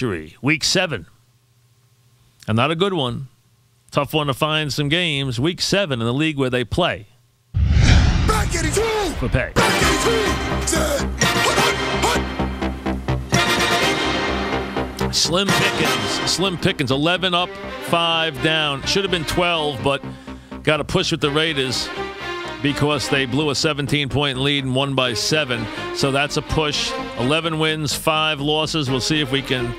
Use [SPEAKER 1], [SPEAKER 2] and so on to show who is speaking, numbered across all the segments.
[SPEAKER 1] Week 7. And not a good one. Tough one to find some games. Week 7 in the league where they play. For pay. Slim Pickens, 11 up, 5 down. Should have been 12, but got a push with the Raiders because they blew a 17-point lead and won by 7. So that's a push. 11 wins, 5 losses. We'll see if we can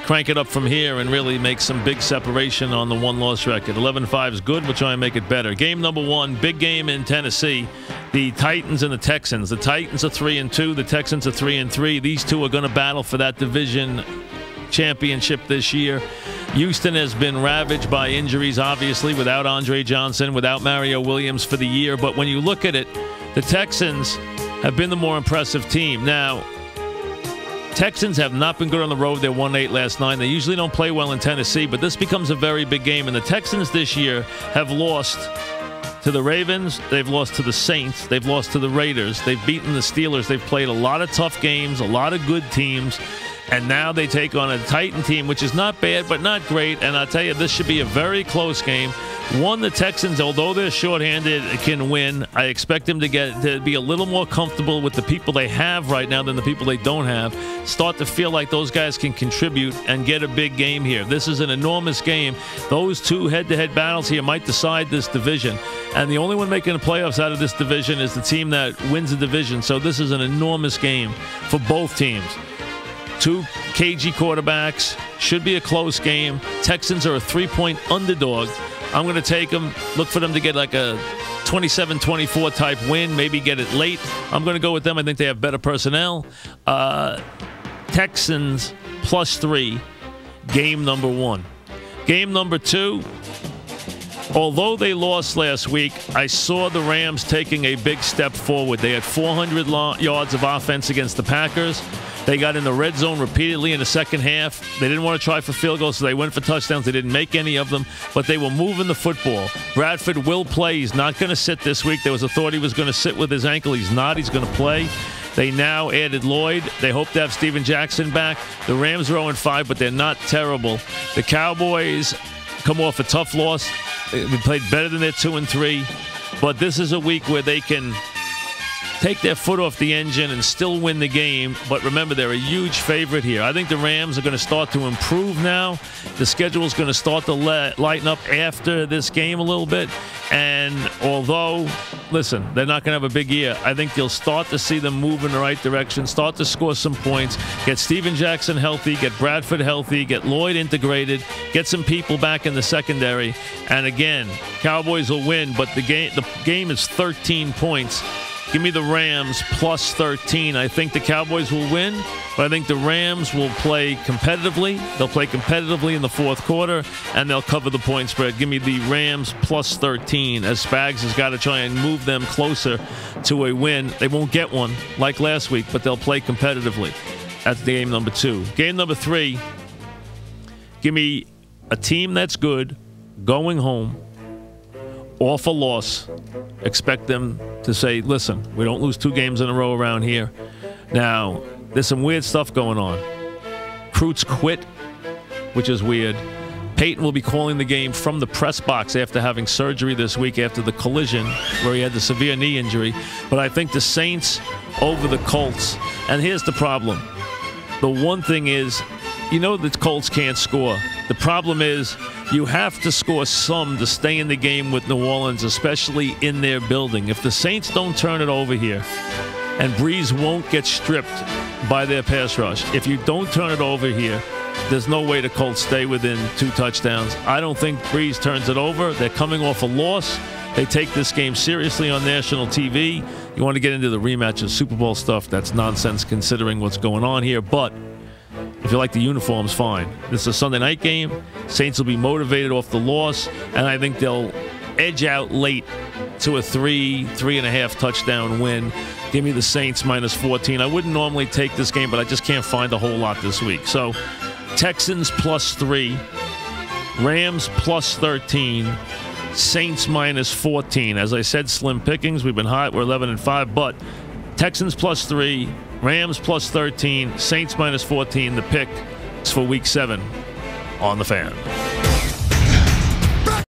[SPEAKER 1] crank it up from here and really make some big separation on the one-loss record. 11-5 is good. We'll try and make it better. Game number 1, big game in Tennessee. The Titans and the Texans. The Titans are 3-2. The Texans are 3-3. These two are going to battle for that division championship this year. Houston has been ravaged by injuries, obviously, without Andre Johnson, without Mario Williams for the year. But when you look at it, the Texans have been the more impressive team. Now, Texans have not been good on the road. They won 8 last night. They usually don't play well in Tennessee, but this becomes a very big game. And the Texans this year have lost to the Ravens. They've lost to the Saints. They've lost to the Raiders. They've beaten the Steelers. They've played a lot of tough games, a lot of good teams. And now they take on a Titan team, which is not bad, but not great. And I'll tell you, this should be a very close game. One, the Texans, although they're shorthanded, can win. I expect them to be a little more comfortable with the people they have right now than the people they don't have. Start to feel like those guys can contribute and get a big game here. This is an enormous game. Those two head-to-head battles here might decide this division. And the only one making the playoffs out of this division is the team that wins the division. So this is an enormous game for both teams. 2 cagey quarterbacks. Should be a close game. Texans are a 3-point underdog. I'm going to take them, look for them to get like a 27-24 type win, maybe get it late. I'm going to go with them. I think they have better personnel. Texans +3, game number 1. Game number 2, although they lost last week, I saw the Rams taking a big step forward. They had 400 yards of offense against the Packers. They got in the red zone repeatedly in the second half. They didn't want to try for field goals, so they went for touchdowns. They didn't make any of them, but they were moving the football. Bradford will play. He's not going to sit this week. There was a thought he was going to sit with his ankle. He's not. He's going to play. They now added Lloyd. They hope to have Steven Jackson back. The Rams are 0-5, but they're not terrible. The Cowboys come off a tough loss. They played better than their 2-3, but this is a week where they can take their foot off the engine and still win the game. But remember, they're a huge favorite here. I think the Rams are going to start to improve now. The schedule is going to start to lighten up after this game a little bit. And although, listen, they're not going to have a big year, I think you'll start to see them move in the right direction, start to score some points, get Steven Jackson healthy, get Bradford healthy, get Lloyd integrated, get some people back in the secondary. And again, Cowboys will win, but the game is 13 points. Give me the Rams +13. I think the Cowboys will win, but I think the Rams will play competitively. They'll play competitively in the fourth quarter, and they'll cover the point spread. Give me the Rams +13, as Spags has got to try and move them closer to a win. They won't get one like last week, but they'll play competitively. That's game number 2. Game number 3, give me a team that's good, going home, off a loss. Expect them to say, listen, we don't lose 2 games in a row around here. Now, there's some weird stuff going on. Krutz quit, which is weird. Peyton will be calling the game from the press box after having surgery this week after the collision where he had the severe knee injury. But I think the Saints over the Colts. And here's the problem. The one thing is, you know the Colts can't score. The problem is you have to score some to stay in the game with New Orleans, especially in their building. If the Saints don't turn it over here, and Breeze won't get stripped by their pass rush, if you don't turn it over here, there's no way the Colts stay within 2 touchdowns. I don't think Breeze turns it over. They're coming off a loss. They take this game seriously on national TV. You want to get into the rematch of Super Bowl stuff, that's nonsense considering what's going on here. But if you like the uniforms, fine. This is a Sunday night game. Saints will be motivated off the loss, and I think they'll edge out late to a 3.5 touchdown win. Give me the Saints -14. I wouldn't normally take this game, but I just can't find a whole lot this week. So Texans +3, Rams +13, Saints -14. As I said, slim pickings. We've been hot. We're 11-5, but Texans +3, Rams +13, Saints -14. The pick for Week 7 on The Fan.